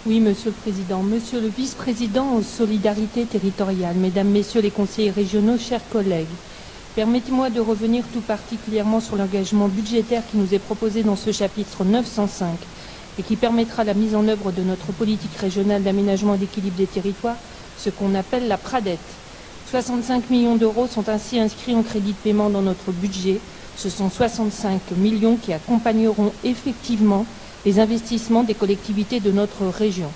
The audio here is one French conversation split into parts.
Oui, Monsieur le Président. Monsieur le Vice-président aux Solidarités territoriales, Mesdames, Messieurs les conseillers régionaux, chers collègues, permettez-moi de revenir tout particulièrement sur l'engagement budgétaire qui nous est proposé dans ce chapitre 905 et qui permettra la mise en œuvre de notre politique régionale d'aménagement et d'équilibre des territoires, ce qu'on appelle la PRADET. 65 millions d'euros sont ainsi inscrits en crédit de paiement dans notre budget. Ce sont 65 millions qui accompagneront effectivement les investissements des collectivités de notre région.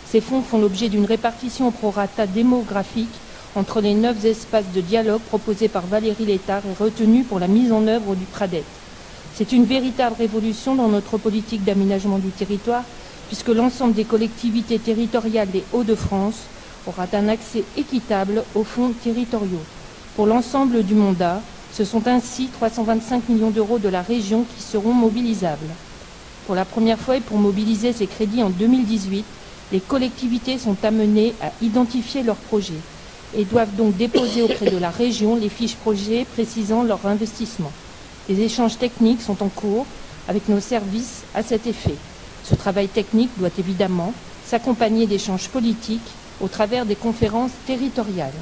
Ces fonds font l'objet d'une répartition au prorata démographique entre les 9 espaces de dialogue proposés par Valérie Létard et retenus pour la mise en œuvre du PRADET. C'est une véritable révolution dans notre politique d'aménagement du territoire, puisque l'ensemble des collectivités territoriales des Hauts-de-France aura un accès équitable aux fonds territoriaux. Pour l'ensemble du mandat, ce sont ainsi 325 millions d'euros de la région qui seront mobilisables. Pour la première fois et pour mobiliser ces crédits en 2018, les collectivités sont amenées à identifier leurs projets et doivent donc déposer auprès de la région les fiches projets précisant leur investissement. Les échanges techniques sont en cours avec nos services à cet effet. Ce travail technique doit évidemment s'accompagner d'échanges politiques au travers des conférences territoriales.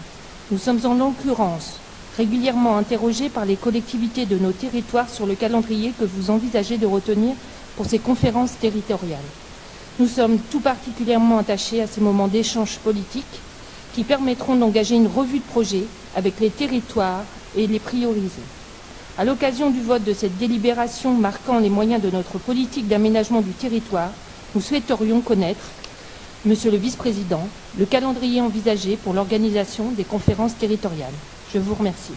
Nous sommes en l'occurrence régulièrement interrogés par les collectivités de nos territoires sur le calendrier que vous envisagez de retenir pour ces conférences territoriales. Nous sommes tout particulièrement attachés à ces moments d'échange politique qui permettront d'engager une revue de projet avec les territoires et les prioriser. À l'occasion du vote de cette délibération marquant les moyens de notre politique d'aménagement du territoire, nous souhaiterions connaître, Monsieur le Vice-président, le calendrier envisagé pour l'organisation des conférences territoriales. Je vous remercie.